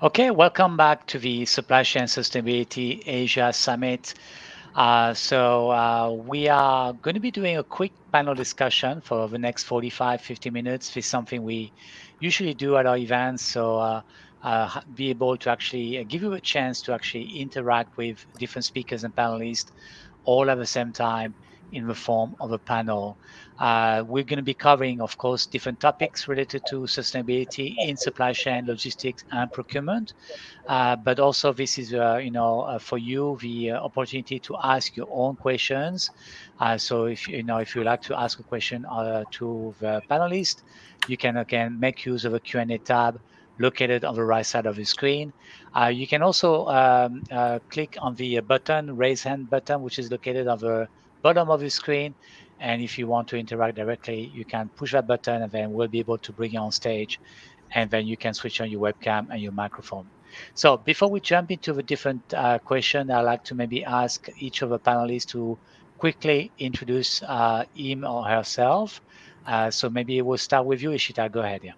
Okay, welcome back to the Supply Chain Sustainability Asia Summit. We are going to be doing a quick panel discussion for the next 45, 50 minutes. This is something we usually do at our events. Be able to actually give you a chance to actually interact with different speakers and panelists all at the same time in the form of a panel. We're going to be covering, of course, different topics related to sustainability in supply chain, logistics, and procurement. But also, this is, for you, the opportunity to ask your own questions. If you like to ask a question to the panelist, you can again make use of a Q&A tab located on the right side of the screen. You can also click on the button, raise hand button, which is located on the bottom of the screen. And if you want to interact directly, you can push that button and then we'll be able to bring you on stage. And then you can switch on your webcam and your microphone. So before we jump into the different question, I'd like to maybe ask each of the panelists to quickly introduce him or herself. So maybe we'll start with you, Ishita. Go ahead. Yeah.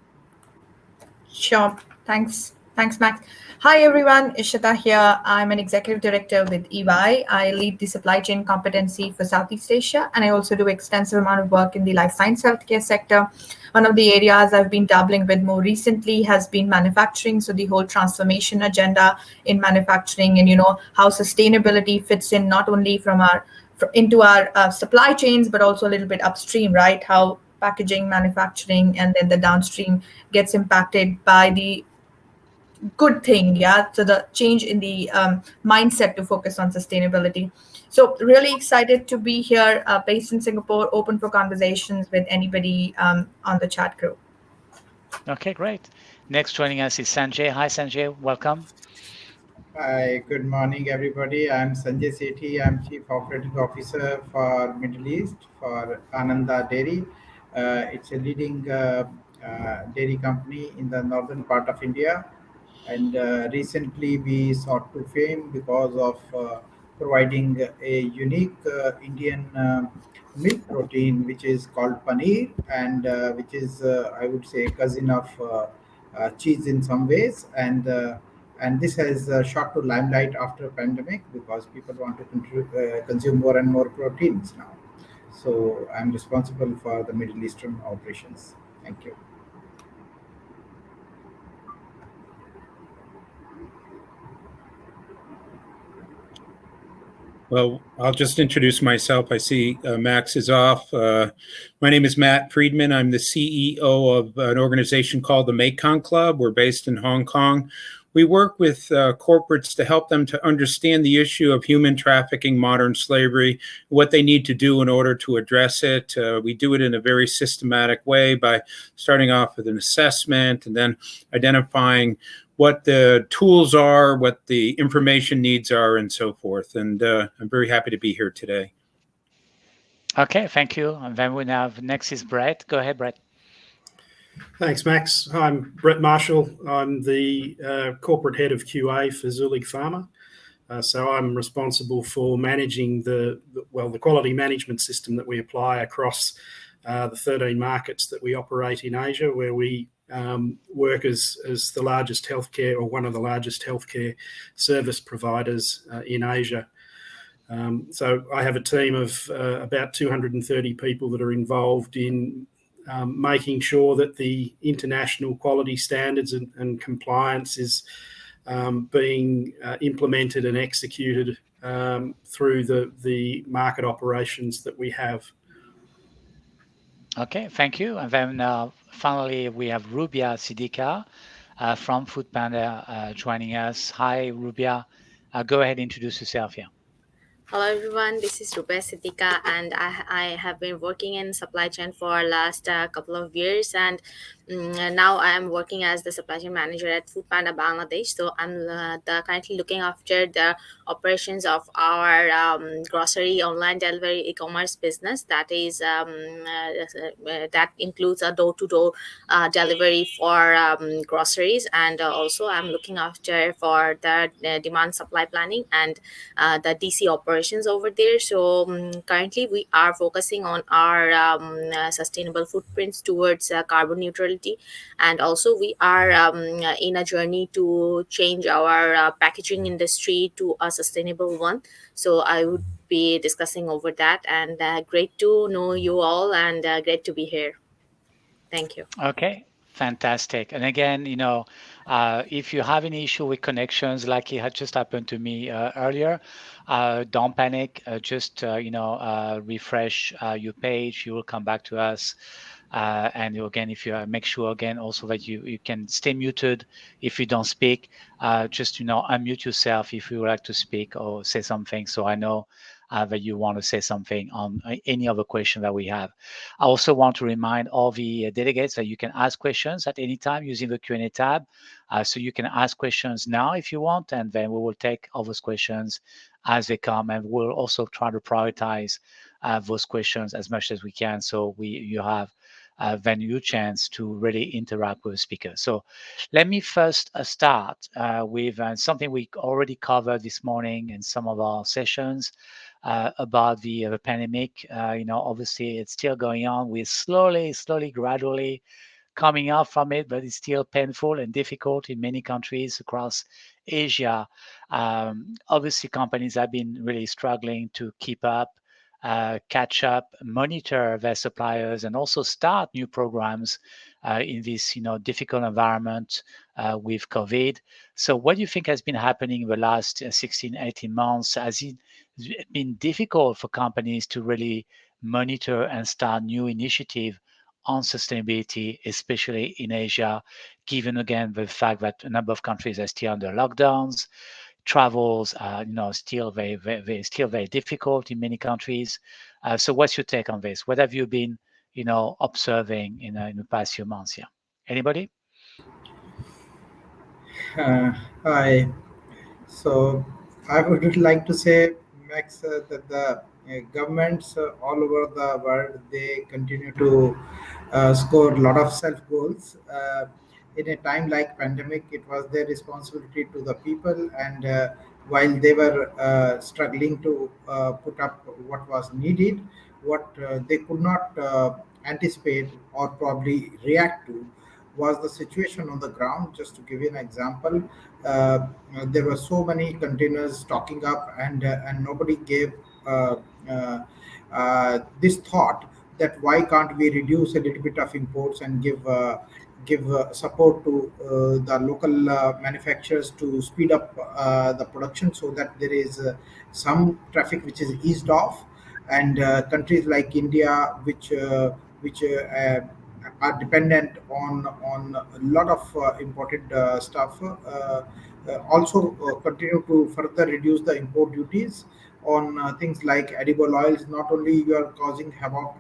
Sure. Thanks. Thanks, Max. Hi, everyone. Ishita here. I'm an executive director with EY. I lead the supply chain competency for Southeast Asia, and I also do extensive amount of work in the life science healthcare sector. One of the areas I've been dabbling with more recently has been manufacturing. So the whole transformation agenda in manufacturing, and how sustainability fits in not only from our into our supply chains, but also a little bit upstream, right? How packaging, manufacturing, and then the downstream gets impacted by the good thing. Yeah, so the change in the mindset to focus on sustainability. So really excited to be here, based in Singapore, open for conversations with anybody on the chat group. Okay, great. Next joining us is Sanjay. Hi, Sanjay. Welcome. Hi, good morning, everybody. I'm Sanjay Sethi. I'm Chief Operating Officer for Middle East for Ananda Dairy. It's a leading dairy company in the northern part of India. And recently we sought to fame because of providing a unique Indian milk protein, which is called paneer, and which is, I would say, cousin of cheese in some ways. And this has shot to limelight after pandemic because people want to consume more and more proteins now. So I'm responsible for the Middle Eastern operations. Thank you. Well, I'll just introduce myself. I see Max is off. My name is Matt Friedman. I'm the CEO of an organization called the Mekong Club. We're based in Hong Kong. We work with corporates to help them to understand the issue of human trafficking, modern slavery, what they need to do in order to address it. We do it in a very systematic way by starting off with an assessment and then identifying what the tools are, what the information needs are, and so forth. And I'm very happy to be here today. Okay, thank you. And then we have next is Brett. Go ahead, Brett. Thanks, Max. I'm Brett Marshall. I'm the corporate head of QA for Zulig Pharma. So I'm responsible for managing the quality management system that we apply across the 13 markets that we operate in Asia, where we work as the largest healthcare, or one of the largest healthcare service providers in Asia. So I have a team of about 230 people that are involved in making sure that the international quality standards and compliance is being implemented and executed through the market operations that we have. Okay, thank you. And then finally, we have Rubia Siddiqa from Foodpanda joining us. Hi, Rubia. Go ahead, introduce yourself here. Hello everyone, this is Rupa Siddika, and I have been working in supply chain for last couple of years, and now I am working as the supply chain manager at Foodpanda Bangladesh. So I'm currently looking after the operations of our grocery online delivery e-commerce business. That is that includes a door-to-door delivery for groceries, and also I'm looking after for the demand supply planning and the DC operations over there. So currently we are focusing on our sustainable footprints towards carbon neutrality sustainability. And also we are in a journey to change our packaging industry to a sustainable one. So I would be discussing over that, and great to know you all, and great to be here. Thank you. Okay, fantastic. And again, if you have any issue with connections, like it had just happened to me earlier, don't panic. Just refresh your page. You will come back to us. And again, if you make sure again also that you can stay muted if you don't speak. Just unmute yourself if you would like to speak or say something. So I know that you want to say something on any other question that we have. I also want to remind all the delegates that you can ask questions at any time using the Q&A tab. So you can ask questions now if you want, and then we will take all those questions as they come, and we'll also try to prioritize those questions as much as we can, so you have then your chance to really interact with the speaker. So let me first start with something we already covered this morning in some of our sessions about the pandemic. Obviously it's still going on. We're slowly, gradually coming out from it, but it's still painful and difficult in many countries across Asia. Obviously, companies have been really struggling to keep up, catch up, monitor their suppliers, and also start new programs in this difficult environment with COVID. So what do you think has been happening in the last 16, 18 months? Has it been difficult for companies to really monitor and start new initiatives on sustainability, especially in Asia, given again the fact that a number of countries are still under lockdowns, travels, still very difficult in many countries. So, what's your take on this? What have you been, observing in the past few months? Yeah, anybody? Hi. So I would like to say, Max, that the governments all over the world, they continue to score a lot of self goals. In a time like pandemic, it was their responsibility to the people, and while they were struggling to put up what was needed, what they could not anticipate or probably react to was the situation on the ground. Just to give you an example, there were so many containers stocking up, and nobody gave uh, uh, this thought that why can't we reduce a little bit of imports and give support to the local manufacturers to speed up the production, so that there is some traffic which is eased off. And countries like India, which are dependent on a lot of imported stuff, also continue to further reduce the import duties on things like edible oils. Not only you are causing havoc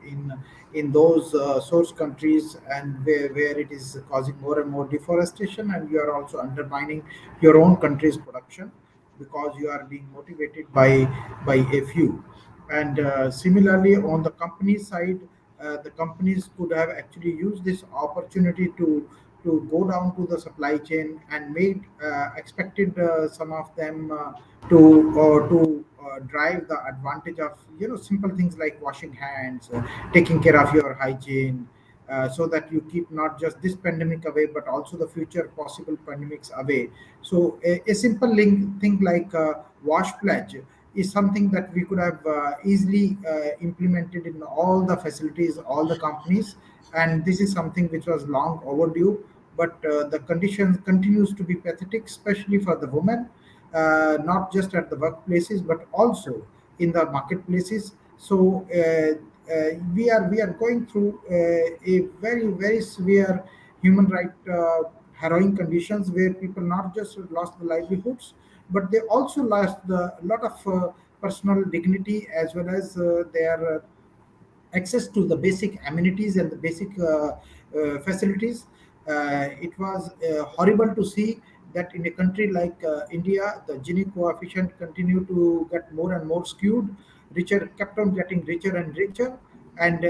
in those source countries, and where it is causing more and more deforestation, and you are also undermining your own country's production, because you are being motivated by a few. And similarly, on the company side, the companies could have actually used this opportunity to go down to the supply chain and made expected some of them to drive the advantage of simple things like washing hands, taking care of your hygiene, so that you keep not just this pandemic away, but also the future possible pandemics away. So a simple thing like wash pledge is something that we could have easily implemented in all the facilities, all the companies. And this is something which was long overdue, but the conditions continues to be pathetic, especially for the women, not just at the workplaces but also in the marketplaces. So we are going through a very severe human right harrowing conditions, where people not just lost the livelihoods, but they also lost a lot of personal dignity, as well as their access to the basic amenities and the basic facilities. It was horrible to see that in a country like India, the Gini coefficient continued to get more and more skewed. Richer kept on getting richer and richer, and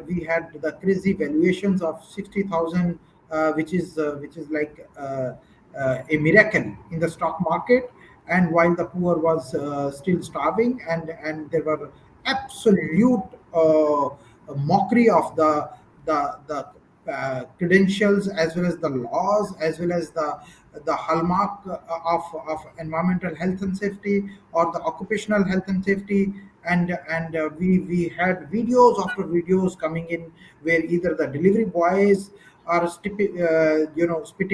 we had the crazy valuations of 60,000, which is like a miracle in the stock market. And while the poor was still starving, and there were absolute mockery of the credentials, as well as the laws, as well as the hallmark of environmental health and safety, or the occupational health and safety. And we had videos after videos coming in, where either the delivery boys are spitting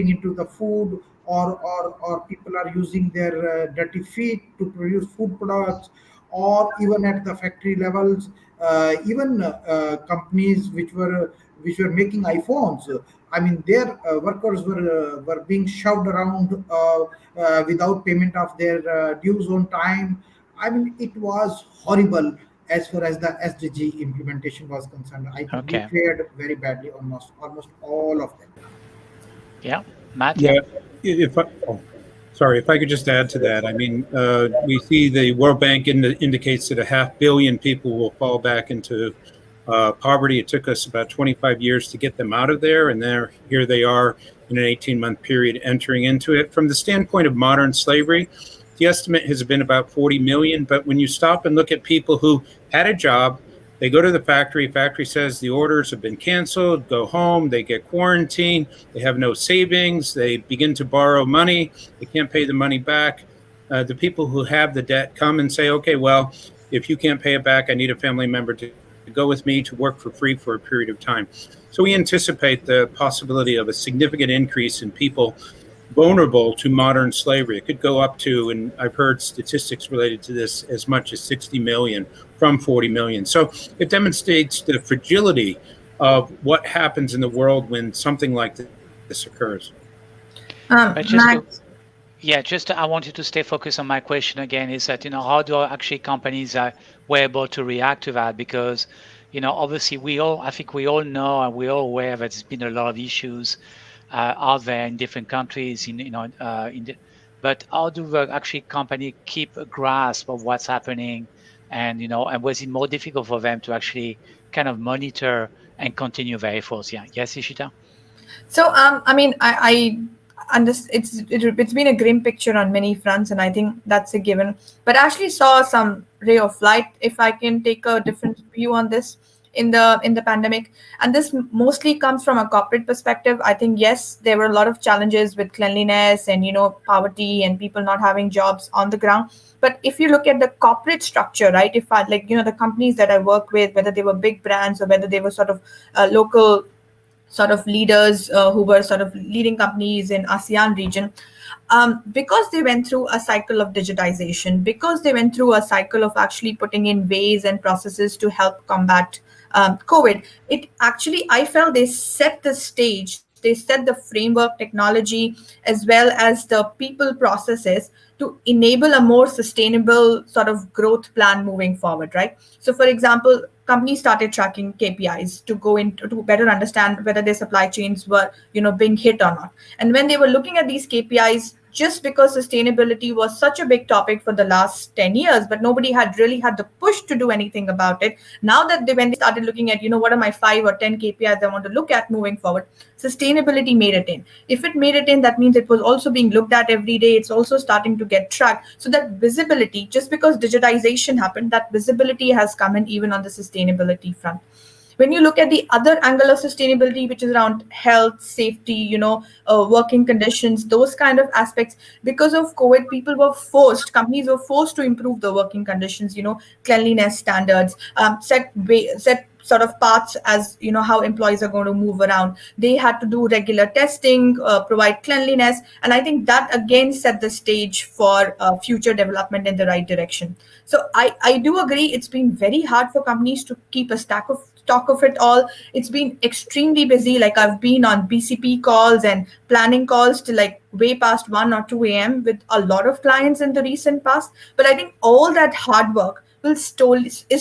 into the food, or people are using their dirty feet to produce food products, or even at the factory levels, even companies which were making iPhones. I mean, their workers were being shoved around without payment of their dues on time. I mean, it was horrible as far as the SDG implementation was concerned. I think we Okay. fared very badly, almost all of them. Yeah. Matt? Yeah, if I could just add to that. I mean, we see the World Bank indicates that 500 million people will fall back into poverty. It took us about 25 years to get them out of there, and here they are in an 18-month period entering into it. From the standpoint of modern slavery, the estimate has been about 40 million, but when you stop and look at people who had a job, they go to the factory says the orders have been canceled, go home, they get quarantined, they have no savings, they begin to borrow money, they can't pay the money back. The people who have the debt come and say, okay, well, if you can't pay it back, I need a family member to go with me to work for free for a period of time. So we anticipate the possibility of a significant increase in people vulnerable to modern slavery. It could go up to, and I've heard statistics related to this, as much as 60 million from 40 million. So it demonstrates the fragility of what happens in the world when something like this occurs. Max, I want you to stay focused on my question again, is that, how do actually companies were able to react to that? Because, obviously I think we all know, and we're all aware that there's been a lot of issues out there in different countries, but how do the actually company keep a grasp of what's happening? And, and was it more difficult for them to actually kind of monitor and continue their efforts? Yeah. Yes, Ishita? so I mean, I understand it's been a grim picture on many fronts, and I think that's a given. But I actually saw some ray of light, if I can take a different view on this, in the pandemic. And this mostly comes from a corporate perspective. I think, yes, there were a lot of challenges with cleanliness and poverty and people not having jobs on the ground. But if you look at the corporate structure, right, if I the companies that I work with, whether they were big brands or whether they were sort of local sort of leaders who were sort of leading companies in ASEAN region, because they went through a cycle of digitization, because they went through a cycle of actually putting in ways and processes to help combat COVID, it actually, I felt they set the stage, they set the framework, technology, as well as the people processes to enable a more sustainable sort of growth plan moving forward, right? So, for example, companies started tracking KPIs to go into to better understand whether their supply chains were, being hit or not. And when they were looking at these KPIs, just because sustainability was such a big topic for the last 10 years, but nobody had really had the push to do anything about it. Now that when they started looking at, what are my 5 or 10 KPIs I want to look at moving forward, sustainability made it in. If it made it in, that means it was also being looked at every day. It's also starting to get tracked. So that visibility, just because digitization happened, that visibility has come in even on the sustainability front. When you look at the other angle of sustainability, which is around health, safety, working conditions, those kind of aspects, because of COVID, companies were forced to improve the working conditions, cleanliness standards, set sort of paths as, how employees are going to move around. They had to do regular testing, provide cleanliness. And I think that again set the stage for future development in the right direction. So I do agree it's been very hard for companies to keep a stock of it all. It's been extremely busy. Like, I've been on BCP calls and planning calls to like way past 1 or 2 a.m. with a lot of clients in the recent past. But I think all that hard work is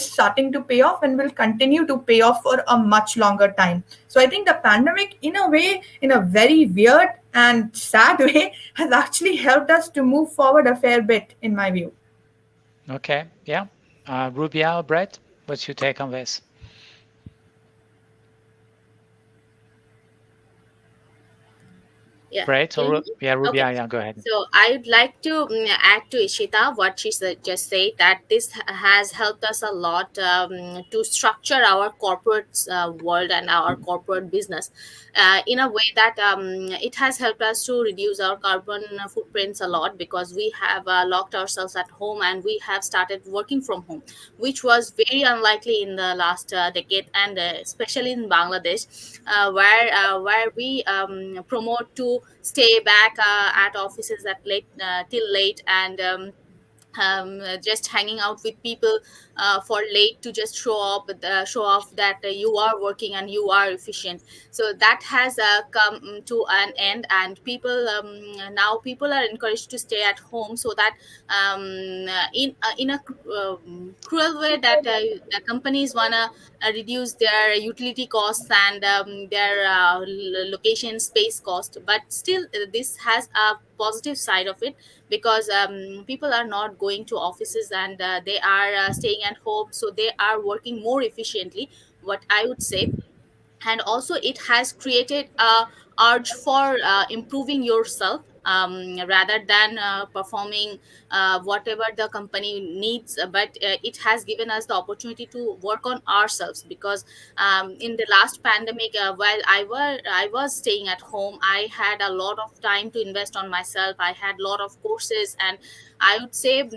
starting to pay off and will continue to pay off for a much longer time. So I think the pandemic, in a way, in a very weird and sad way, has actually helped us to move forward a fair bit, in my view. Okay. Yeah. Rubia or Brett, what's your take on this? Yeah. Great. So, Can you- Ruby, Okay. yeah, go ahead. So I would like to add to Ishita what she just said, that this has helped us a lot to structure our corporate world and our corporate business in a way that it has helped us to reduce our carbon footprints a lot, because we have locked ourselves at home and we have started working from home, which was very unlikely in the last decade, and especially in Bangladesh, where we promote to stay back at offices at late till late, and just hanging out with people for late to just show off that you are working and you are efficient. So that has come to an end, and now people are encouraged to stay at home, so that in a cruel way, that the companies wanna reduce their utility costs and their location space cost. But still, this has a positive side of it, because people are not going to offices, and they are staying at home, so they are working more efficiently, what I would say. And also it has created a urge for improving yourself, rather than performing whatever the company needs, but it has given us the opportunity to work on ourselves, because in the last pandemic, while I was staying at home, I had a lot of time to invest on myself. I had a lot of courses, and I would say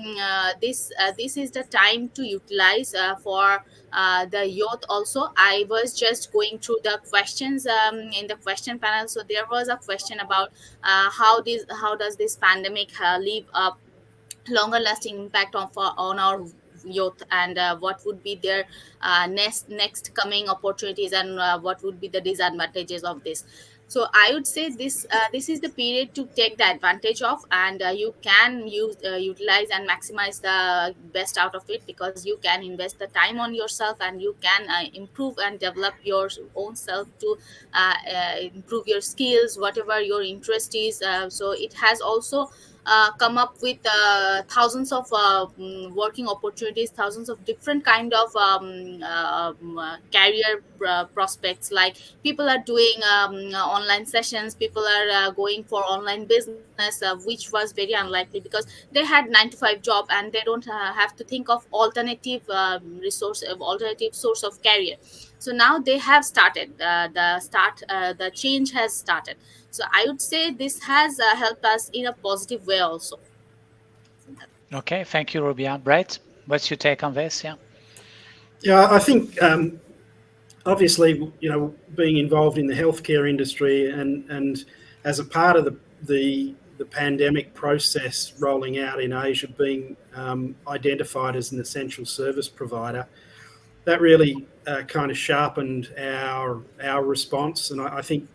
this is the time to utilize for the youth also. I was just going through the questions in the question panel. So there was a question about how does this pandemic leave a longer lasting impact on our youth, and what would be their next coming opportunities, and what would be the disadvantages of this. So I would say this is the period to take the advantage of, and you can utilize and maximize the best out of it, because you can invest the time on yourself, and you can improve and develop your own self to improve your skills, whatever your interest is. So it has also come up with thousands of working opportunities, thousands of different kind of career prospects. Like, people are doing online sessions, people are going for online business, which was very unlikely, because they had 9 to 5 job, and they don't have to think of alternative source of career. So now they have started the change has started. So I would say this has helped us in a positive way also. Okay, thank you, Rubia. Brett, what's your take on this? Yeah. Yeah, I think obviously, being involved in the healthcare industry and as a part of the pandemic process rolling out in Asia, being identified as an essential service provider, that really kind of sharpened our response, and I think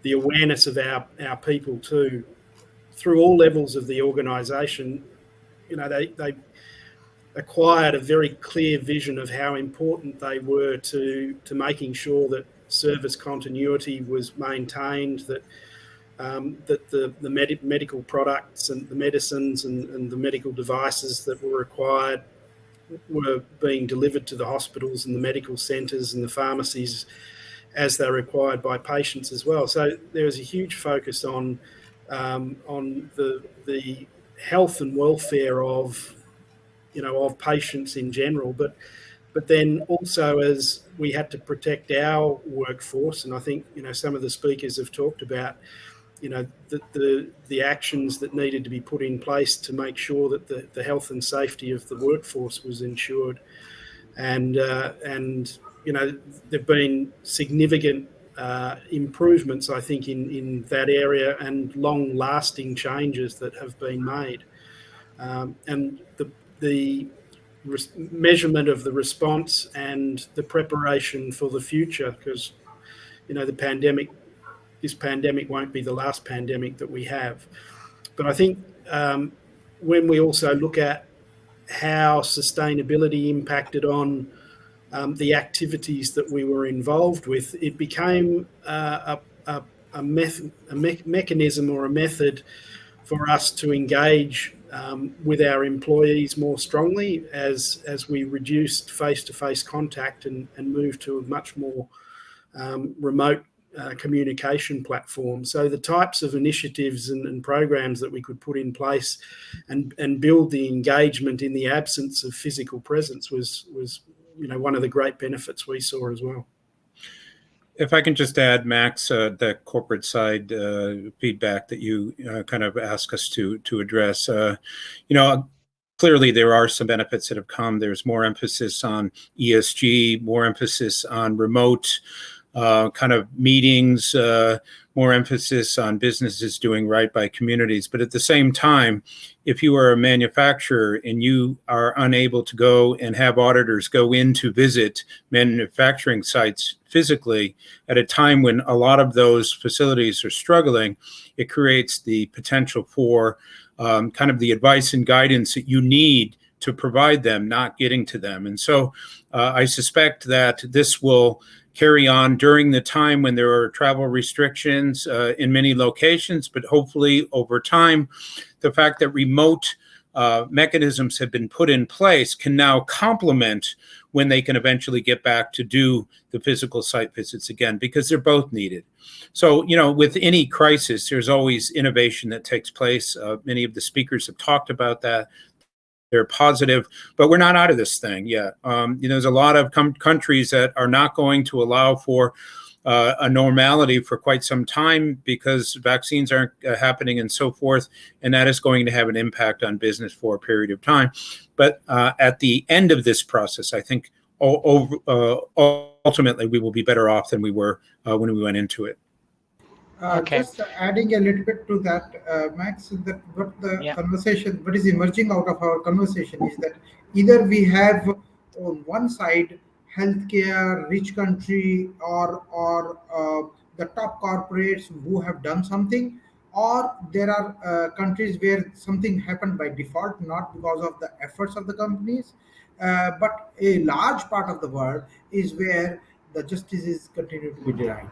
the awareness of our people too, through all levels of the organisation. They acquired a very clear vision of how important they were to making sure that service continuity was maintained, that the medical products and the medicines and the medical devices that were required were being delivered to the hospitals and the medical centres and the pharmacies as they're required by patients as well. So there was a huge focus on the health and welfare of patients in general, but then also as we had to protect our workforce. And I think some of the speakers have talked about the actions that needed to be put in place to make sure that the health and safety of the workforce was ensured. And there've been significant improvements, I think, in that area, and long-lasting changes that have been made. And the measurement of the response and the preparation for the future, because this pandemic won't be the last pandemic that we have. But I think when we also look at how sustainability impacted on the activities that we were involved with, it became a mechanism or a method for us to engage with our employees more strongly as we reduced face-to-face contact and moved to a much more remote communication platform. So the types of initiatives and programs that we could put in place and build the engagement in the absence of physical presence was one of the great benefits we saw as well. If I can just add, Max, the corporate side feedback that you kind of asked us to address, clearly there are some benefits that have come. There's more emphasis on ESG, more emphasis on remote kind of meetings, more emphasis on businesses doing right by communities. But at the same time, if you are a manufacturer and you are unable to go and have auditors go in to visit manufacturing sites physically at a time when a lot of those facilities are struggling, it creates the potential for kind of the advice and guidance that you need to provide them, not getting to them. And so I suspect that this will carry on during the time when there are travel restrictions in many locations, but hopefully over time, the fact that remote mechanisms have been put in place can now complement when they can eventually get back to do the physical site visits again, because they're both needed. So, with any crisis, there's always innovation that takes place. Many of the speakers have talked about that. They're positive, but we're not out of this thing yet. There's a lot of countries that are not going to allow for a normality for quite some time because vaccines aren't happening and so forth, and that is going to have an impact on business for a period of time. But at the end of this process, I think ultimately we will be better off than we were when we went into it. Okay. Just adding a little bit to that, Max, that what is emerging out of our conversation is that either we have on one side healthcare, rich country, or the top corporates who have done something, or there are countries where something happened by default, not because of the efforts of the companies, but a large part of the world is where the justices continue to be denied.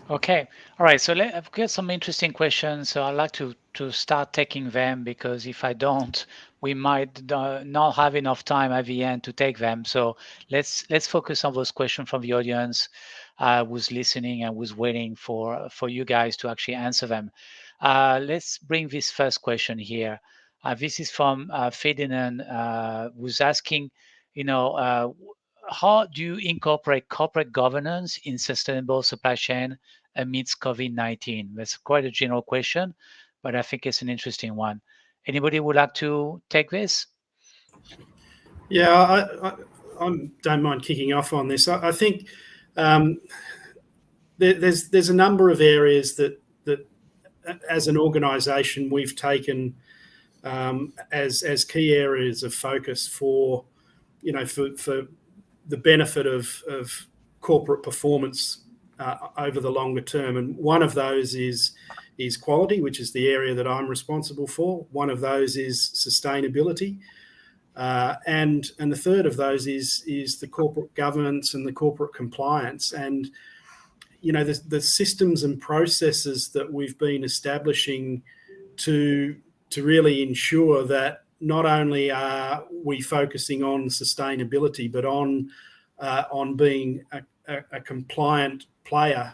Okay. All right. So I've got some interesting questions. So I'd like to start taking them, because if I don't, we might not have enough time at the end to take them. So let's focus on those questions from the audience who's listening and who's waiting for you guys to actually answer them. Let's bring this first question here. This is from Ferdinand, who's asking, how do you incorporate corporate governance in sustainable supply chain amidst COVID-19? That's quite a general question, but I think it's an interesting one. Anybody would like to take this? Yeah, I don't mind kicking off on this. I think there's a number of areas that as an organisation we've taken as key areas of focus for the benefit of corporate performance over the longer term. And one of those is quality, which is the area that I'm responsible for. One of those is sustainability. And the third of those is the corporate governance and the corporate compliance. And, the systems and processes that we've been establishing to really ensure that not only are we focusing on sustainability, but on being a compliant player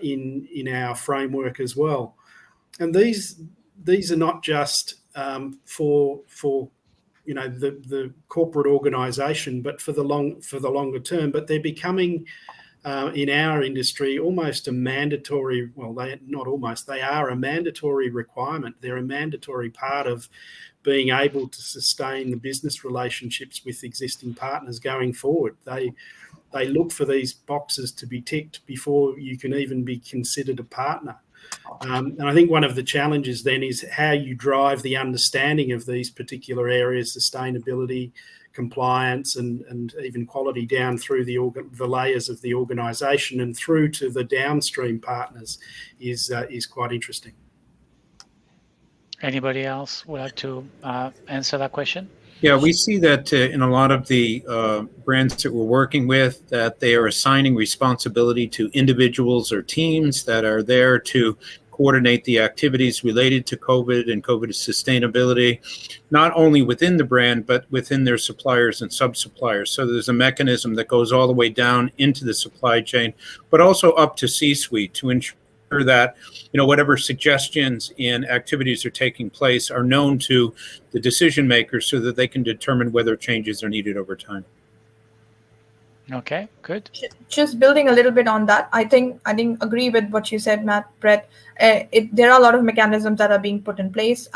in our framework as well. And these are not just for the corporate organisation, but for the longer term. But they're becoming in our industry almost a mandatory. Well, they are a mandatory requirement. They're a mandatory part of being able to sustain the business relationships with existing partners going forward. They look for these boxes to be ticked before you can even be considered a partner. And I think one of the challenges then is how you drive the understanding of these particular areas, sustainability, compliance, and even quality down through the layers of the organisation and through to the downstream partners is quite interesting. Anybody else would like to answer that question? Yeah, we see that in a lot of the brands that we're working with, that they are assigning responsibility to individuals or teams that are there to coordinate the activities related to COVID and COVID sustainability, not only within the brand, but within their suppliers and sub-suppliers. So there's a mechanism that goes all the way down into the supply chain, but also up to C-suite to ensure that whatever suggestions and activities are taking place are known to the decision makers so that they can determine whether changes are needed over time. Okay, good. Just building a little bit on that, I think agree with what you said, Matt, Brett. There are a lot of mechanisms that are being put in place.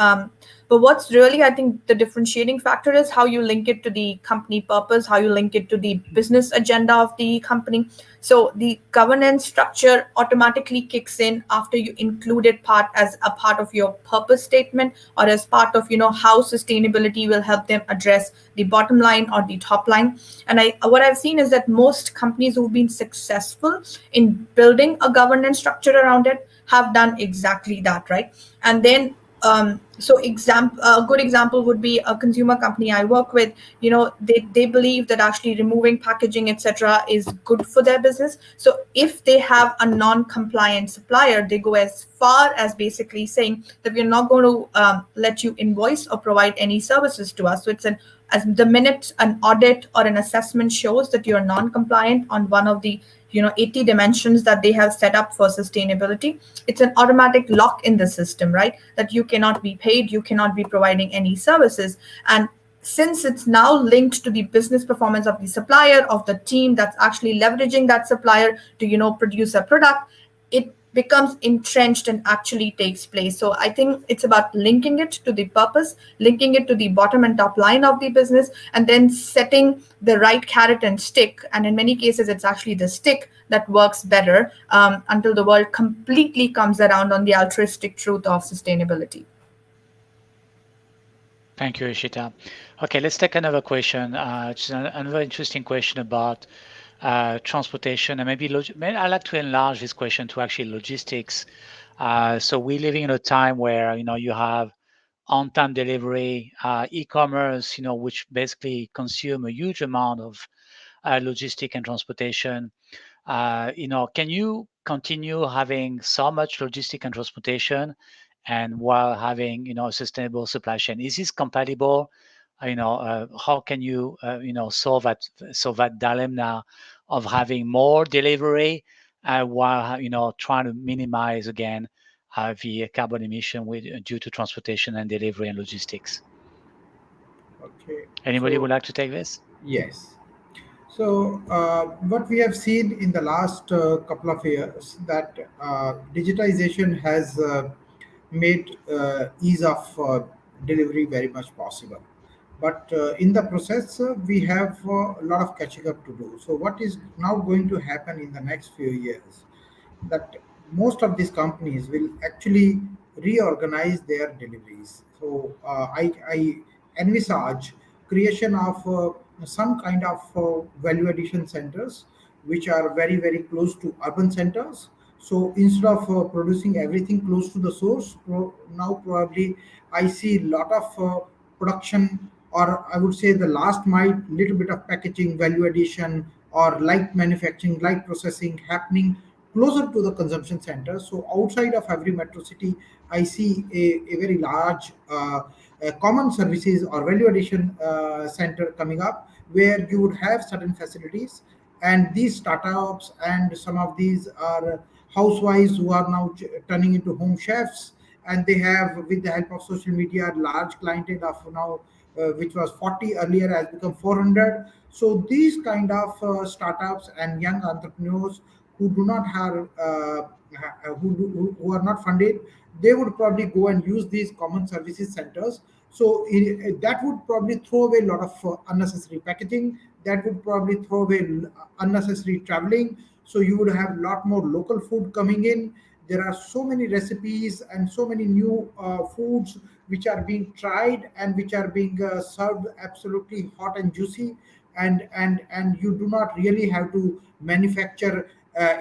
But what's really, I think, the differentiating factor is how you link it to the company purpose, how you link it to the business agenda of the company. So the governance structure automatically kicks in after you include it as a part of your purpose statement, or as part of how sustainability will help them address the bottom line or the top line. And what I've seen is that most companies who've been successful in building a governance structure around it have done exactly that, right? And then a good example would be a consumer company I work with. They believe that actually removing packaging, etc., is good for their business. So if they have a non-compliant supplier, they go as far as basically saying that we're not going to let you invoice or provide any services to us. So it's as the minute an audit or an assessment shows that you're non-compliant on one of the 80 dimensions that they have set up for sustainability, it's an automatic lock in the system, right? That you cannot be paid, you cannot be providing any services. And since it's now linked to the business performance of the supplier, of the team that's actually leveraging that supplier to produce a product, it becomes entrenched and actually takes place. So I think it's about linking it to the purpose, linking it to the bottom and top line of the business, and then setting the right carrot and stick. And in many cases, it's actually the stick that works better until the world completely comes around on the altruistic truth of sustainability. Thank you, Ishita. Okay, let's take another question. It's another interesting question about transportation, and maybe I'd like to enlarge this question to actually logistics. So we're living in a time where you have on-time delivery, e-commerce, which basically consume a huge amount of logistic and transportation. Can you continue having so much logistic and transportation, and while having a sustainable supply chain? Is this compatible? How can you solve that dilemma of having more delivery while trying to minimize again the carbon emission due to transportation and delivery and logistics? Okay. Anybody would like to take this? Yes. So what we have seen in the last couple of years, that digitization has made ease of delivery very much possible. But in the process, we have a lot of catching up to do. So what is now going to happen in the next few years, that most of these companies will actually reorganize their deliveries. So I envisage creation of some kind of value addition centers which are very, very close to urban centers. So instead of producing everything close to the source, now probably I see a lot of production, or I would say the last mile, little bit of packaging, value addition, or light manufacturing, light processing happening closer to the consumption center. So outside of every metro city, I see a very large common services or value addition center coming up, where you would have certain facilities, and these startups and some of these are housewives who are now turning into home chefs, and they have, with the help of social media, large clientele of now which was 40 earlier has become 400. So these kind of startups and young entrepreneurs who do not have who are not funded, they would probably go and use these common services centers. So that would probably throw away a lot of unnecessary packaging, that would probably throw away unnecessary traveling. So you would have a lot more local food coming in. There are so many recipes and so many new foods which are being tried and which are being served absolutely hot and juicy, and you do not really have to manufacture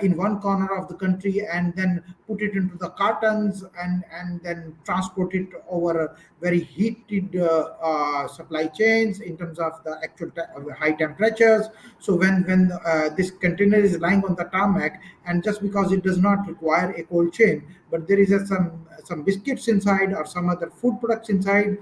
in one corner of the country and then put it into the cartons and then transport it over very heated supply chains in terms of the actual high temperatures. So when this container is lying on the tarmac, and just because it does not require a cold chain, but there is some biscuits inside or some other food products inside,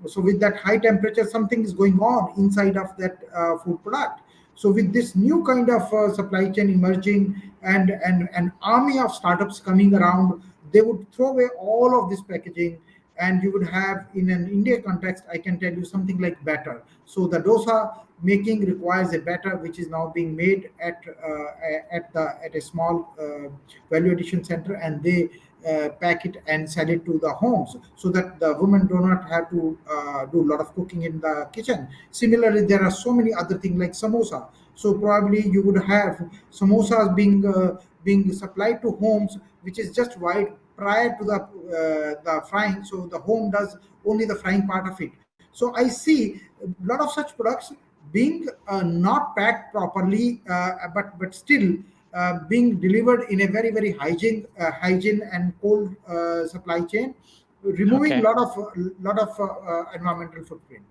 so with that high temperature something is going on inside of that food product. So with this new kind of supply chain emerging and an army of startups coming around, they would throw away all of this packaging, and you would have, in an India context, I can tell you something like batter. So the dosa making requires a batter which is now being made at a small value addition center, and they pack it and sell it to the homes so that the women do not have to do a lot of cooking in the kitchen. Similarly, there are so many other things like samosa. So probably you would have samosas being supplied to homes, which is just right prior to the frying. So the home does only the frying part of it. So I see a lot of such products being not packed properly, but still being delivered in a very hygiene and cold supply chain, removing Okay. lot of environmental footprint.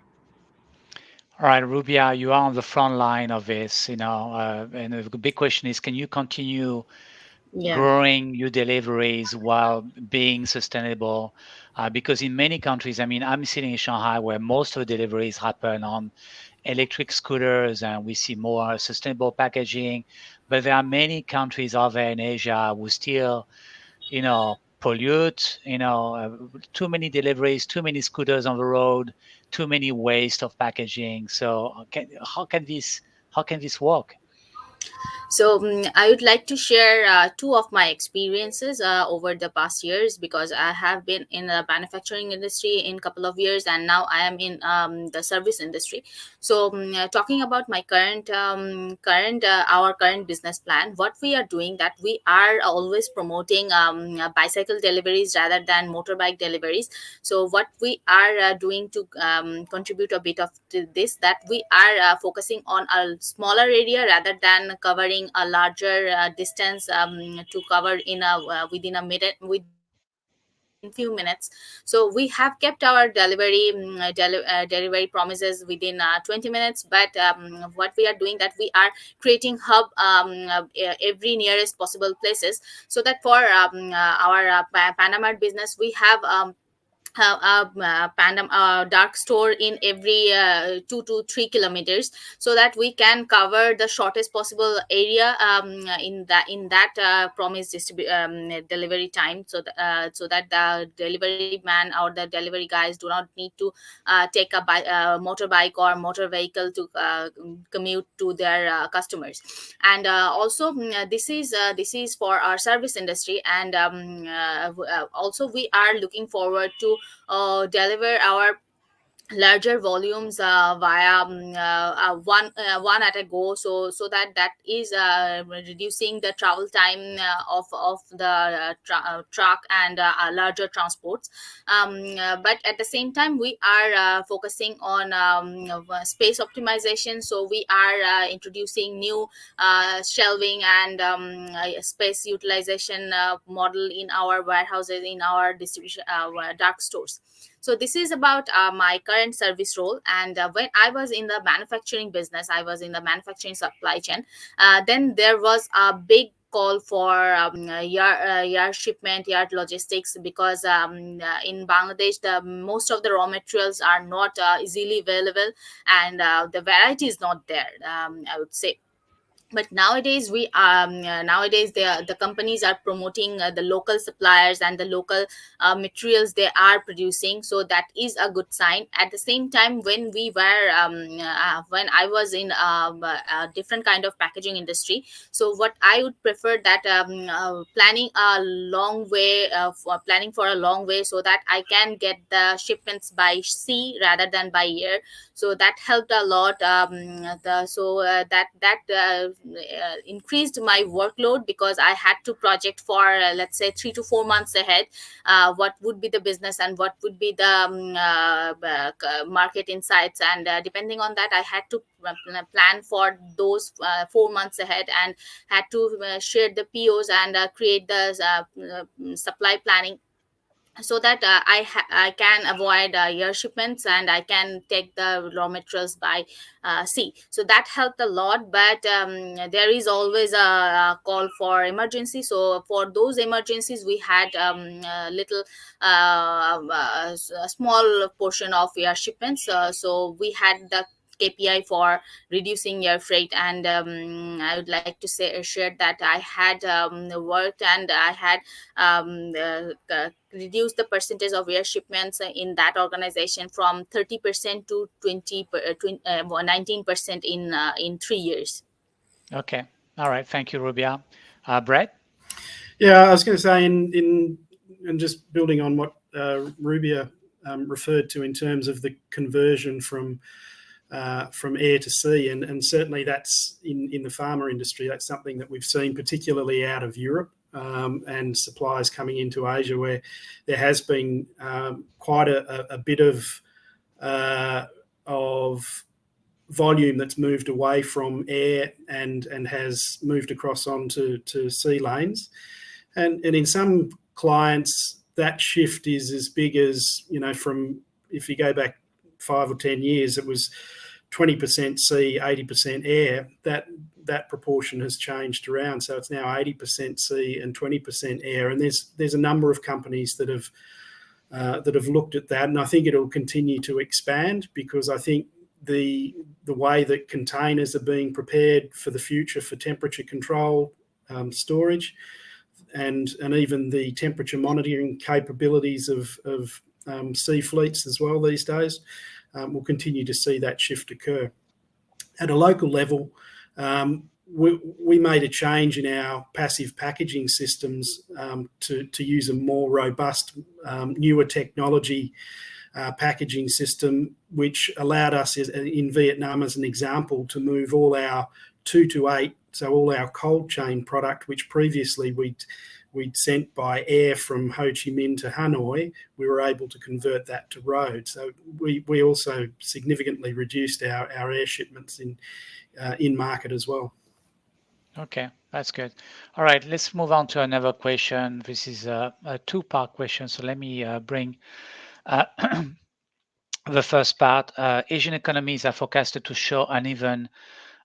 All right, Rubia, you are on the front line of this, and the big question is, can you continue Yeah. growing your deliveries while being sustainable? Because in many countries, I mean, I'm sitting in Shanghai where most of the deliveries happen on electric scooters, and we see more sustainable packaging. But there are many countries out there in Asia who still, pollute, too many deliveries, too many scooters on the road, too many waste of packaging. So how can this work? So I would like to share two of my experiences over the past years, because I have been in the manufacturing industry in a couple of years, and now I am in the service industry. So talking about my current business plan, what we are doing, that we are always promoting bicycle deliveries rather than motorbike deliveries. So what we are doing to contribute a bit of to this, that we are focusing on a smaller area rather than covering a larger distance to cover in a within a minute, within few minutes. So we have kept our delivery promises within 20 minutes, but what we are doing, that we are creating hub every nearest possible places, so that for our Panamart business, we have dark store in every 2 to 3 kilometers, so that we can cover the shortest possible area in that promised delivery time, so that the delivery man or the delivery guys do not need to take a motorbike or motor vehicle to commute to their customers. And also this is for our service industry, and also we are looking forward to deliver our larger volumes via one at a go, so that is reducing the travel time of the truck and larger transports. But at the same time, we are focusing on space optimization, so we are introducing new shelving and space utilization model in our warehouses, in our distribution dark stores. So this is about my current service role. And when I was in the manufacturing business, I was in the manufacturing supply chain. Then there was a big call for yard shipment, yard logistics, because in Bangladesh, the most of the raw materials are not easily available, and the variety is not there, I would say. But nowadays nowadays the companies are promoting the local suppliers and the local materials they are producing, so that is a good sign. At the same time, when I was in a different kind of packaging industry, so what I would prefer, that planning for a long way, so that I can get the shipments by sea rather than by air. So that helped a lot. That increased my workload because I had to project for let's say 3 to 4 months ahead what would be the business and what would be the market insights, and depending on that I had to plan for those 4 months ahead, and had to share the POs and create the supply planning, so that I can avoid air shipments and I can take the raw materials by sea. So that helped a lot, but there is always a call for emergency. So for those emergencies, we had a little a small portion of air shipments. So we had the KPI for reducing air freight, and I would like to share that I had worked and I had reduced the percentage of air shipments in that organization from 30% to 19% in 3 years. Okay. All right. Thank you, Rubia. Brett? Yeah, I was going to say, and just building on what Rubia referred to in terms of the conversion from air to sea, and certainly that's in the pharma industry. That's something that we've seen, particularly out of Europe, and supplies coming into Asia, where there has been quite a bit of volume that's moved away from air and has moved across onto sea lanes, and in some clients that shift is as big as, from, if you go back 5 or 10 years, it was 20% sea, 80% air. That proportion has changed around, so it's now 80% sea and 20% air. And there's a number of companies that have looked at that, and I think it'll continue to expand, because I think the way that containers are being prepared for the future for temperature control, storage, and even the temperature monitoring capabilities of sea fleets as well these days, we'll continue to see that shift occur. At a local level, we made a change in our passive packaging systems to use a more robust, newer technology packaging system, which allowed us in Vietnam, as an example, to move all our 2 to 8, so all our cold chain product, which previously we'd sent by air from Ho Chi Minh to Hanoi, we were able to convert that to road. So we also significantly reduced our air shipments in market as well. Okay, that's good. All right, let's move on to another question. This is a two-part question, so let me bring the first part. Asian economies are forecasted to show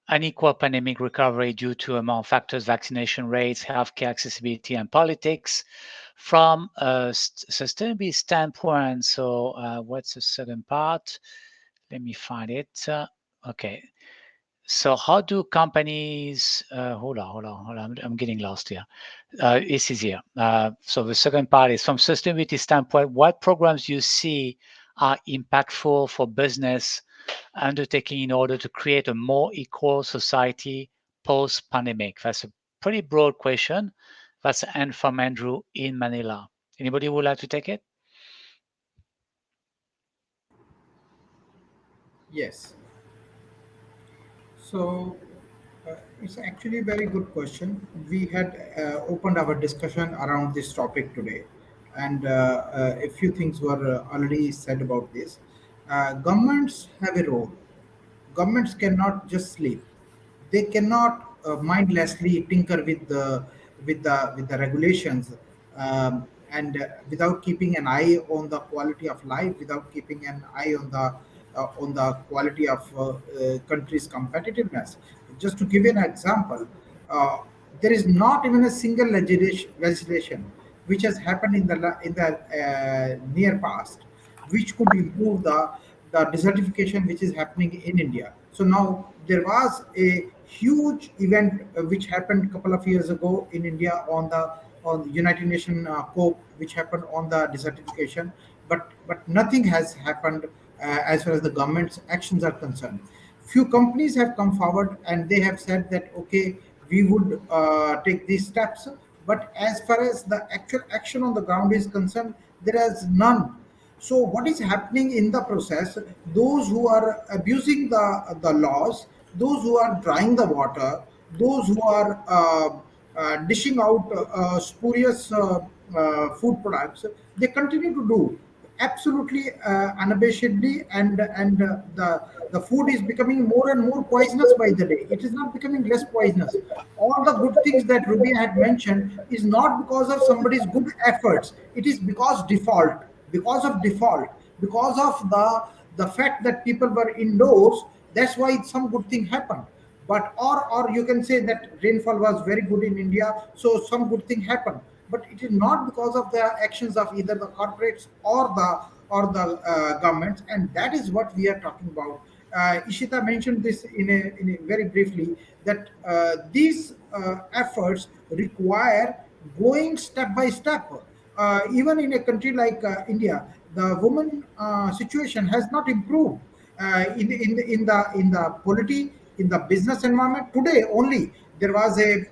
unequal pandemic recovery due to, among factors, vaccination rates, healthcare accessibility, and politics. From a sustainability standpoint, so what's the second part? Let me find it. Okay. So how do companies, hold on, I'm getting lost here. This is here. So the second part is, from sustainability standpoint, what programs you see are impactful for business undertaking in order to create a more equal society post-pandemic? That's a pretty broad question. That's an end from Andrew in Manila. Anybody would like to take it? Yes. So it's actually a very good question. We had opened our discussion around this topic today, and a few things were already said about this. Governments have a role. Governments cannot just sleep. They cannot mindlessly tinker with the regulations, and without keeping an eye on the quality of life, without keeping an eye on the quality of country's competitiveness. Just to give you an example, uh, there is not even a single legislation which has happened in the near past, which could improve the desertification which is happening in India. So now there was a huge event which happened a couple of years ago in India on the United Nations COP, which happened on the desertification, but nothing has happened as far as the government's actions are concerned. Few companies have come forward and they have said that okay, we would take these steps, but as far as the actual action on the ground is concerned, there is none. So what is happening in the process? Those who are abusing the laws, those who are drying the water, those who are dishing out spurious food products, they continue to do absolutely unabashedly, and the food is becoming more and more poisonous by the day. It is not becoming less poisonous. All the good things that Ruby had mentioned is not because of somebody's good efforts. It is because of default, because of the fact that people were indoors. That's why some good thing happened. But or you can say that rainfall was very good in India, so some good thing happened. But it is not because of the actions of either the corporates or the governments, and that is what we are talking about. Ishita mentioned this in a very briefly, that these efforts require going step by step. Even in a country like India, the woman situation has not improved in the polity, in the business environment. Today only there was a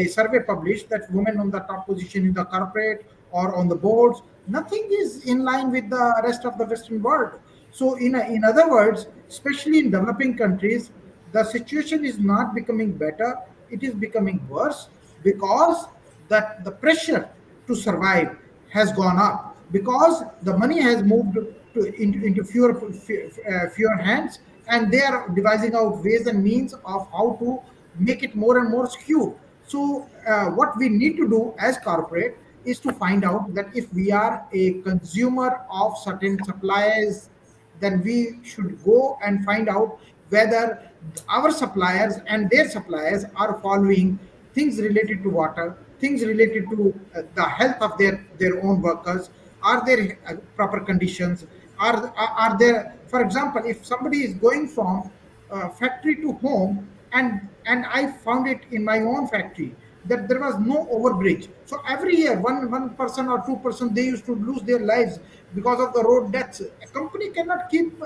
survey published that women on the top position in the corporate or on the boards, nothing is in line with the rest of the Western world. So in other words, especially in developing countries, the situation is not becoming better, it is becoming worse, because that the pressure to survive has gone up, because the money has moved into fewer hands, and they are devising out ways and means of how to make it more and more skewed. So what we need to do as corporate is to find out that if we are a consumer of certain suppliers, then we should go and find out whether our suppliers and their suppliers are following things related to water, things related to the health of their own workers. Are there proper conditions? Are there, for example, if somebody is going from factory to home, and I found it in my own factory that there was no overbridge. So every year, one person or 2% they used to lose their lives because of the road deaths. A company cannot keep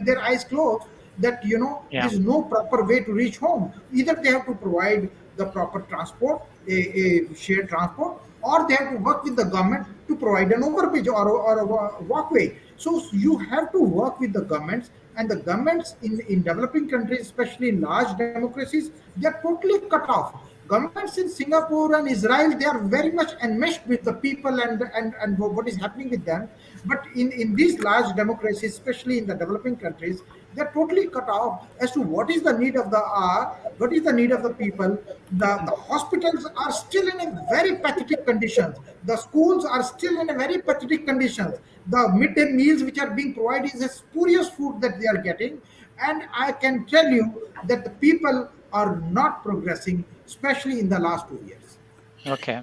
their eyes closed that Yeah. there's no proper way to reach home. Either they have to provide the proper transport, a shared transport, or they have to work with the government to provide an overbridge or a walkway. So you have to work with the governments, and the governments in developing countries, especially in large democracies, they are totally cut off. Governments in Singapore and Israel, they are very much enmeshed with the people and what is happening with them. But in these large democracies, especially in the developing countries, they're totally cut off as to what is the need of the hour, what is the need of the people. The hospitals are still in a very pathetic conditions. The schools are still in a very pathetic conditions. The midday meals which are being provided is a spurious food that they are getting. And I can tell you that the people are not progressing, especially in the last 2 years. Okay.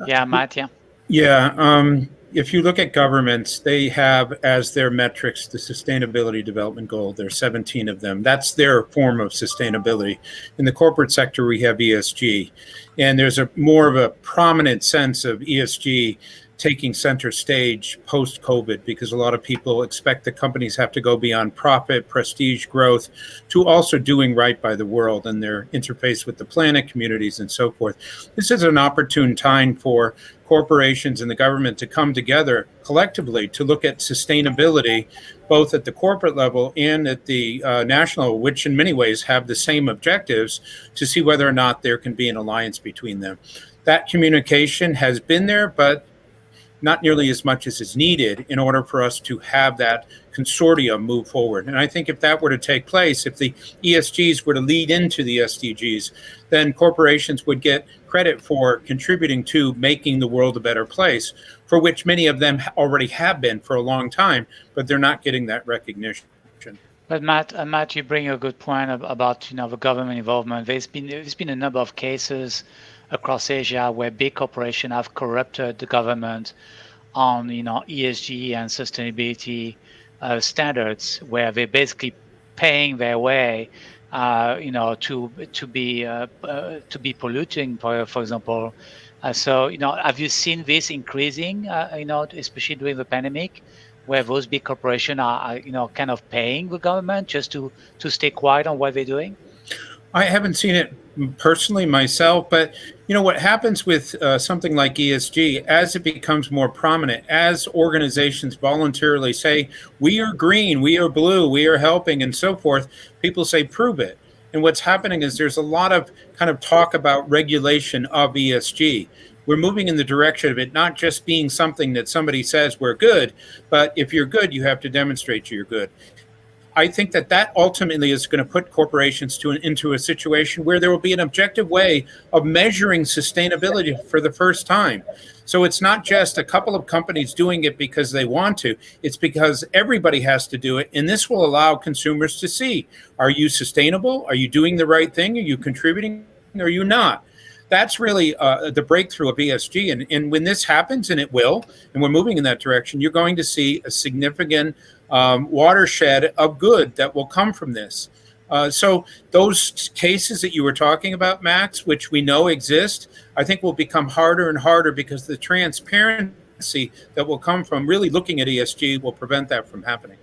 Yeah, Matt. Yeah. Yeah. If you look at governments, they have as their metrics the Sustainability Development Goal. There are 17 of them. That's their form of sustainability. In the corporate sector, we have ESG. And there's a more of a prominent sense of ESG taking center stage post-COVID, because a lot of people expect that companies have to go beyond profit, prestige, growth, to also doing right by the world and their interface with the planet, communities, and so forth. This is an opportune time for corporations and the government to come together collectively to look at sustainability, both at the corporate level and at the national, which in many ways have the same objectives, to see whether or not there can be an alliance between them. That communication has been there, but not nearly as much as is needed in order for us to have that consortium move forward. And I think if that were to take place, if the ESGs were to lead into the SDGs, then corporations would get credit for contributing to making the world a better place, for which many of them already have been for a long time, but they're not getting that recognition. But Matt, you bring a good point about the government involvement. There's been a number of cases across Asia where big corporations have corrupted the government on ESG and sustainability standards, where they're basically paying their way to be polluting, for example. So have you seen this increasing? Especially during the pandemic, where those big corporations are kind of paying the government just to stay quiet on what they're doing? I haven't seen it personally myself, but what happens with something like ESG, as it becomes more prominent, as organizations voluntarily say, we are green, we are blue, we are helping, and so forth, people say, prove it. And what's happening is there's a lot of kind of talk about regulation of ESG. We're moving in the direction of it not just being something that somebody says we're good, but if you're good, you have to demonstrate you're good. I think that ultimately is going to put corporations into a situation where there will be an objective way of measuring sustainability for the first time. So it's not just a couple of companies doing it because they want to, it's because everybody has to do it. And this will allow consumers to see, are you sustainable? Are you doing the right thing? Are you contributing? Are you not? That's really the breakthrough of ESG. And when this happens, and it will, and we're moving in that direction, you're going to see a significant watershed of good that will come from this. So those cases that you were talking about, Max, which we know exist, I think will become harder and harder because the transparency that will come from really looking at ESG will prevent that from happening.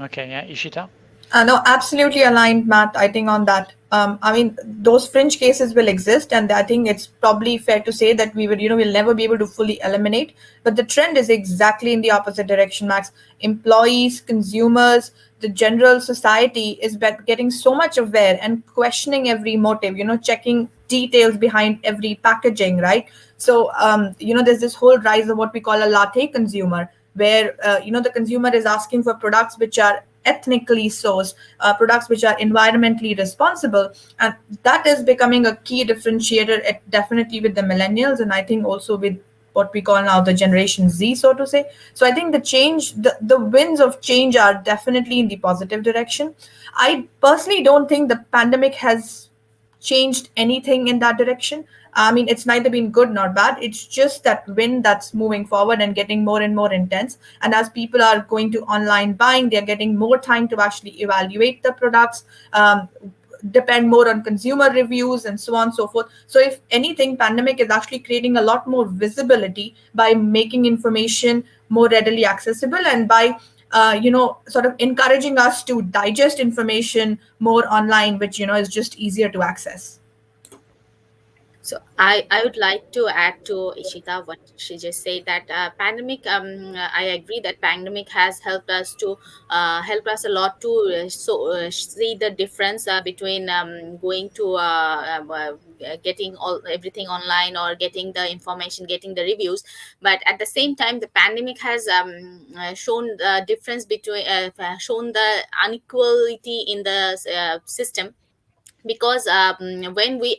Okay, yeah, Ishita? No, absolutely aligned, Matt, I think on that. I mean, those fringe cases will exist, and I think it's probably fair to say that we'll never be able to fully eliminate. But the trend is exactly in the opposite direction, Max. Employees, consumers, the general society is getting so much aware and questioning every motive, checking details behind every packaging, right? So, there's this whole rise of what we call a latte consumer, where, the consumer is asking for products which are ethnically sourced, products which are environmentally responsible, and that is becoming a key differentiator, definitely with the millennials, and I think also with what we call now the Generation Z, so to say. So I think the winds of change are definitely in the positive direction. I personally don't think the pandemic has changed anything in that direction. I mean, it's neither been good nor bad. It's just that wind that's moving forward and getting more and more intense. And as people are going to online buying, they're getting more time to actually evaluate the products, depend more on consumer reviews, and so on and so forth. So if anything, pandemic is actually creating a lot more visibility by making information more readily accessible, and by sort of encouraging us to digest information more online, which, is just easier to access. So I would like to add to Ishita what she just said, that pandemic. I agree that pandemic has helped us a lot to see the difference between going to getting everything online, or getting the information, getting the reviews. But at the same time, the pandemic has shown the difference between shown the inequality in the system, because when we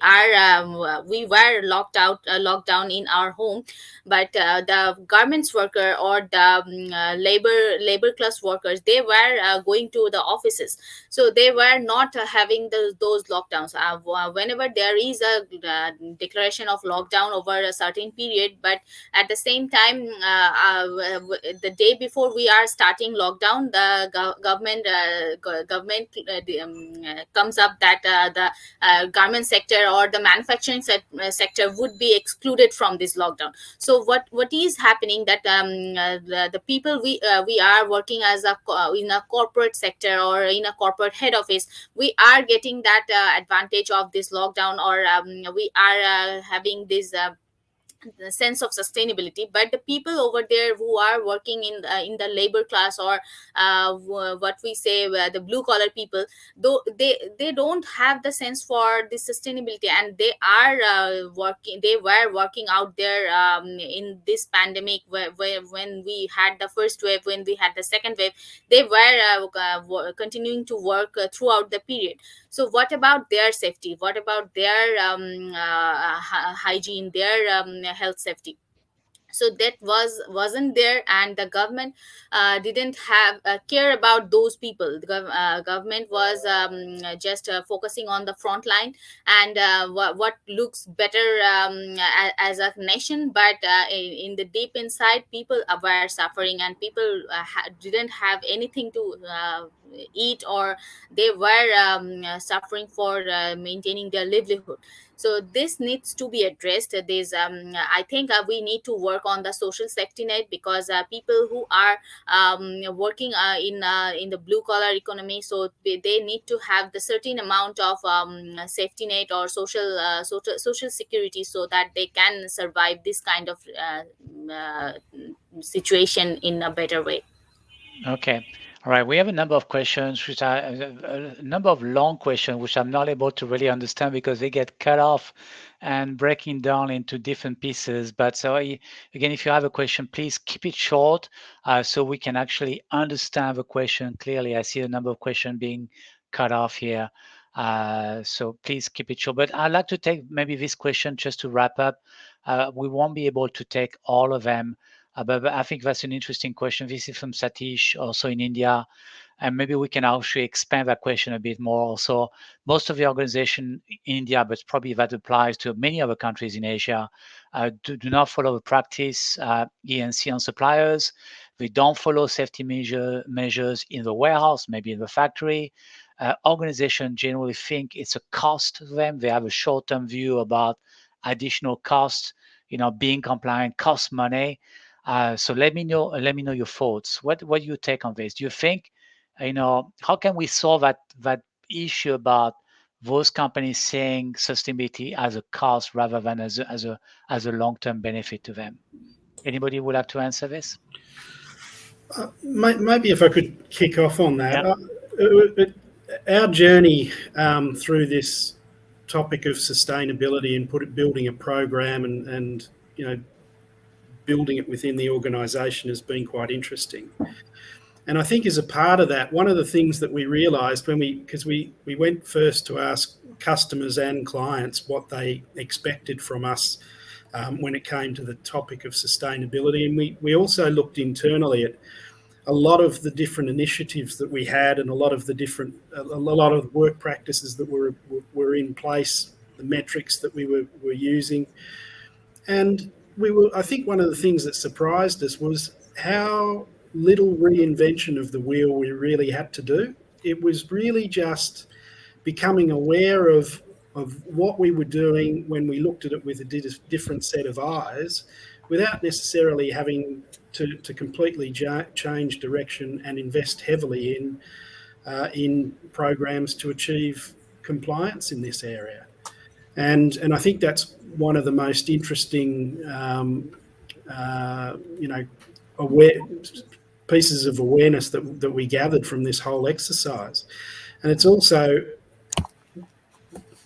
were locked down in our home, but the garments worker, or the labor class workers, they were going to the offices, so they were not having those lockdowns whenever there is a declaration of lockdown over a certain period. But at the same time, the day before we are starting lockdown, the government comes up that the garment sector or the manufacturing sector would be excluded from this lockdown. So what is happening, that the people we are working as in a corporate sector or in a corporate head office, we are getting that advantage of this lockdown, or we are having this the sense of sustainability. But the people over there who are working in the labor class, or what we say the blue collar people, though they don't have the sense for this sustainability, and they were working out there in this pandemic, where when we had the first wave, when we had the second wave, they were continuing to work throughout the period. So what about their safety? What about their hygiene, their health safety? So that wasn't there, and the government didn't have care about those people. The government was just focusing on the front line, and what looks better as a nation, but in the deep inside, people were suffering, and people didn't have anything to eat, or they were suffering for maintaining their livelihood. So this needs to be addressed. There's I think we need to work on the social safety net, because people who are working in the blue collar economy, so they need to have the certain amount of safety net or social security, so that they can survive this kind of situation in a better way. Okay. All right, we have a number of questions, which are a number of long questions, which I'm not able to really understand because they get cut off and breaking down into different pieces. But so again, if you have a question, please keep it short so we can actually understand the question clearly. I see a number of questions being cut off here. So please keep it short. But I'd like to take maybe this question just to wrap up. We won't be able to take all of them. But I think that's an interesting question. This is from Satish, also in India, and maybe we can actually expand that question a bit more. So most of the organization in India, but probably that applies to many other countries in Asia, do not follow the practice E&C on suppliers. They don't follow safety measures in the warehouse, maybe in the factory. Organizations generally think it's a cost to them. They have a short-term view about additional costs. Being compliant costs money. So let me know your thoughts. What do you take on this? Do you think, how can we solve that issue about those companies seeing sustainability as a cost rather than as a long-term benefit to them? Anybody would like to answer this? Maybe if I could kick off on that. Yeah. Our journey through this topic of sustainability and building a program and building it within the organisation has been quite interesting. And I think as a part of that, one of the things that we realised because we went first to ask customers and clients what they expected from us when it came to the topic of sustainability. And we also looked internally at a lot of the different initiatives that we had and a lot of the work practices that were in place, the metrics that we were using. And I think one of the things that surprised us was how little reinvention of the wheel we really had to do. It was really just becoming aware of what we were doing when we looked at it with a different set of eyes, without necessarily having to completely change direction and invest heavily in programs to achieve compliance in this area. And I think that's one of the most interesting, pieces of awareness that we gathered from this whole exercise. And it's also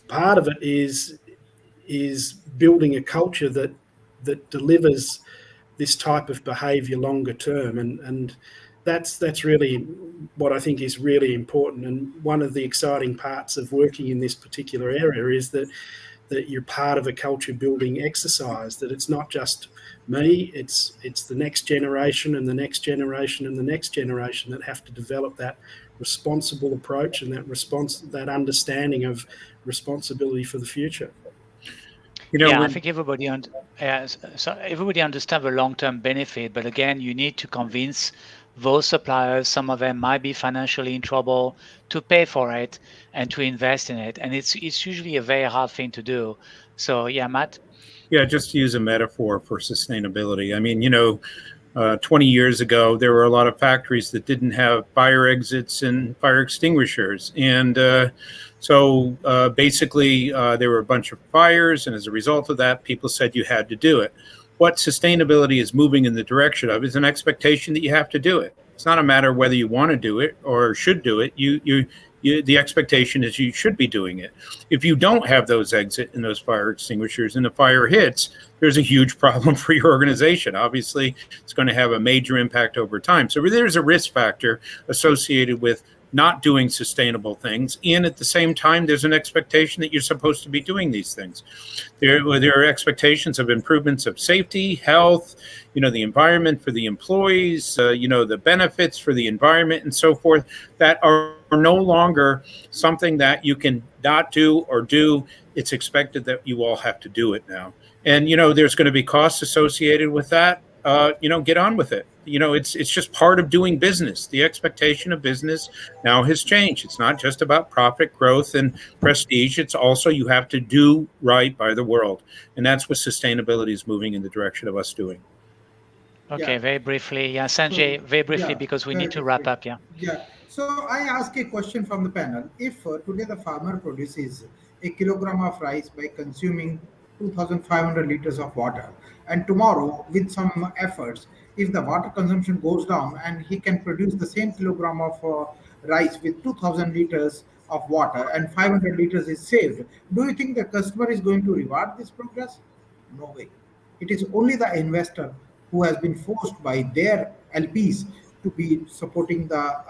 part of it is building a culture that delivers this type of behaviour longer term, and that's really what I think is really important. And one of the exciting parts of working in this particular area is that you're part of a culture building exercise, that it's not just me, it's the next generation and the next generation and the next generation that have to develop that responsible approach and that understanding of responsibility for the future. I think everybody understands the long-term benefit, but again, you need to convince those suppliers, some of them might be financially in trouble, to pay for it and to invest in it. And it's usually a very hard thing to do. So yeah, Matt? Yeah, just to use a metaphor for sustainability. I mean, 20 years ago, there were a lot of factories that didn't have fire exits and fire extinguishers. And so basically, there were a bunch of fires. And as a result of that, people said you had to do it. What sustainability is moving in the direction of is an expectation that you have to do it. It's not a matter of whether you want to do it or should do it. The expectation is you should be doing it. If you don't have those exit and those fire extinguishers and the fire hits, there's a huge problem for your organization. Obviously, it's going to have a major impact over time. So there's a risk factor associated with not doing sustainable things. And at the same time, there's an expectation that you're supposed to be doing these things. There are expectations of improvements of safety, health, the environment for the employees, the benefits for the environment and so forth that are no longer something that you can not do or do. It's expected that you all have to do it now. And, there's going to be costs associated with that. Get on with it. It's just part of doing business. The expectation of business now has changed. It's not just about profit, growth, and prestige. It's also you have to do right by the world. And that's what sustainability is moving in the direction of us doing. Okay, yeah. Very briefly. Yeah, Sanjay, very briefly, because we need to wrap up. Yeah. Yeah. So I ask a question from the panel. If today the farmer produces a kilogram of rice by consuming 2,500 liters of water, and tomorrow, with some efforts, if the water consumption goes down and he can produce the same kilogram of rice with 2000 liters of water and 500 liters is saved, do you think the customer is going to reward this progress? No way. It is only the investor who has been forced by their LPs to be supporting the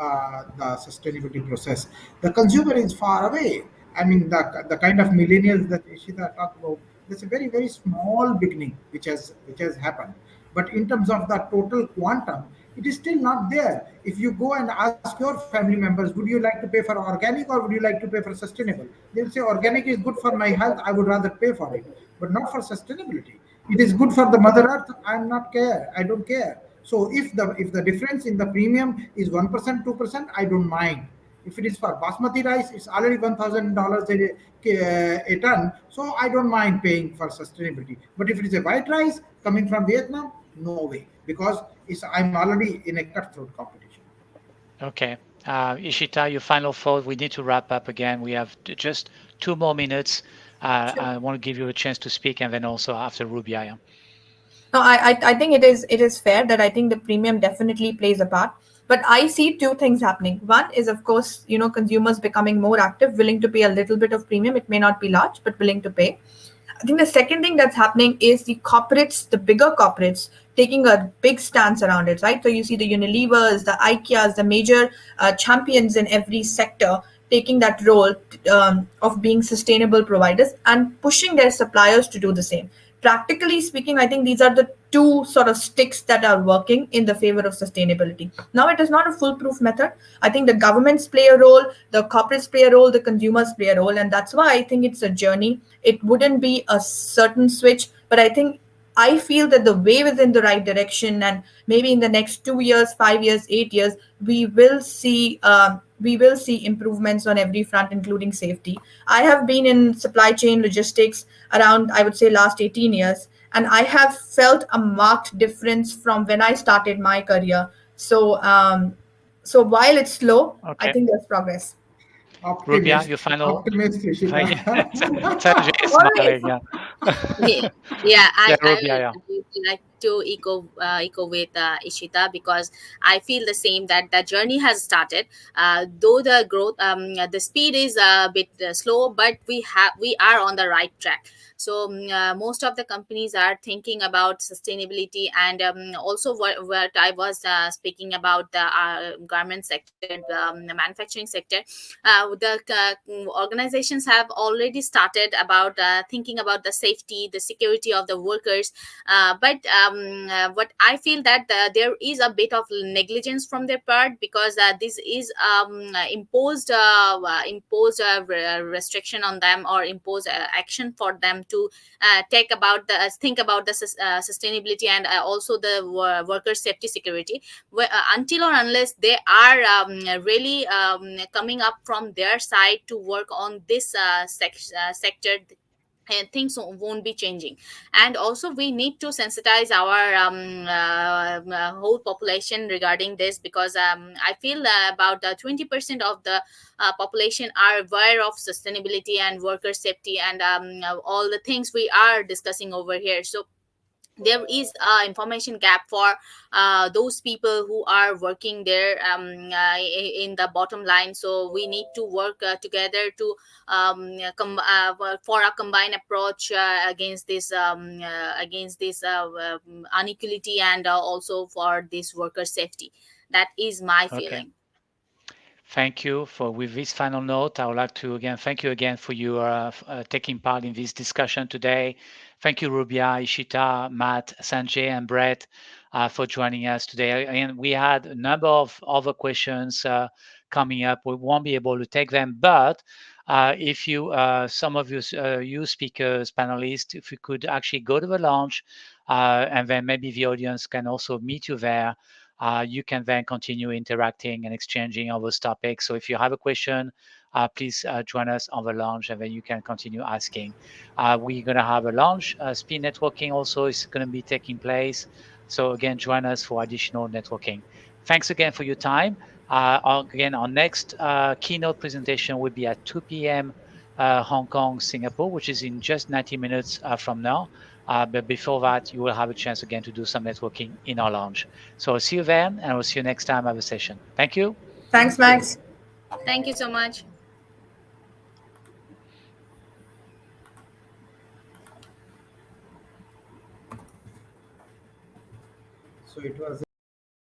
sustainability process. The consumer is far away. I mean, the kind of millennials that Ishita talked about, that's a very very small beginning which has happened. But in terms of the total quantum, it is still not there. If you go and ask your family members, would you like to pay for organic or would you like to pay for sustainable? They'll say organic is good for my health. I would rather pay for it, but not for sustainability. It is good for the mother earth. I'm not care. I don't care. So if the difference in the premium is 1%, 2%, I don't mind. If it is for basmati rice, it's already $1,000 a ton. So I don't mind paying for sustainability. But if it is a white rice coming from Vietnam, no way, because I'm already in a cutthroat competition. Okay. Ishita, your final thought. We need to wrap up again. We have just 2 more minutes. Sure. I want to give you a chance to speak, and then also after Rubia. Yeah. No, I think it is fair that I think the premium definitely plays a part. But I see two things happening. One is, of course, consumers becoming more active, willing to pay a little bit of premium. It may not be large, but willing to pay. I think the second thing that's happening is the corporates, the bigger corporates, taking a big stance around it, right? So you see the Unilevers, the IKEAs, the major champions in every sector taking that role of being sustainable providers and pushing their suppliers to do the same. Practically speaking, I think these are the two sort of sticks that are working in the favor of sustainability. Now, it is not a foolproof method. I think the governments play a role, the corporates play a role, the consumers play a role. And that's why I think it's a journey. It wouldn't be a certain switch, but I feel that the wave is in the right direction, and maybe in the next 2 years, 5 years, 8 years, we will see improvements on every front, including safety. I have been in supply chain logistics around, I would say, last 18 years, and I have felt a marked difference from when I started my career. So while it's slow, I Okay. think there's progress. Rubia, Optimist, your final. optimist, Thank you. Ishita. Sanjay is Always. smiling. Yeah, Yeah. yeah, Yeah, I Rubia. Yeah. would like to echo with Ishita, because I feel the same, that the journey has started. Though the growth, the speed is a bit slow, but we are on the right track. So most of the companies are thinking about sustainability, and also what I was speaking about, the garment sector, the manufacturing sector. The organizations have already started about thinking about the safety, the security of the workers. But what I feel that there is a bit of negligence from their part, because this is imposed restriction on them, or imposed action for them to think about the sustainability, and also the worker safety, security, until or unless they are really coming up from their side to work on this sector, and things won't be changing. And also we need to sensitize our whole population regarding this, because I feel about 20% of the population are aware of sustainability and worker safety, and all the things we are discussing over here. So there is a information gap for those people who are working there, in the bottom line. So we need to work together to for a combined approach against this inequality, and also for this worker safety. That is my Okay. feeling. Thank you for with this final note. I would like to again thank you again for your taking part in this discussion today. Thank you, Rubia, Ishita, Matt, Sanjay, and Brett for joining us today. And we had a number of other questions coming up. We won't be able to take them, but if you, some of you speakers, panelists, if you could actually go to the launch, and then maybe the audience can also meet you there. You can then continue interacting and exchanging on those topics. So if you have a question, please join us on the launch, and then you can continue asking. We're going to have a launch. Speed networking also is going to be taking place. So again, join us for additional networking. Thanks again for your time. Again, our next keynote presentation will be at 2 p.m. Hong Kong, Singapore, which is in just 90 minutes from now. But before that, you will have a chance again to do some networking in our lounge. So I'll see you then, and I'll see you next time I have a session. Thank you. Thanks, Max. Thank you so much. So it was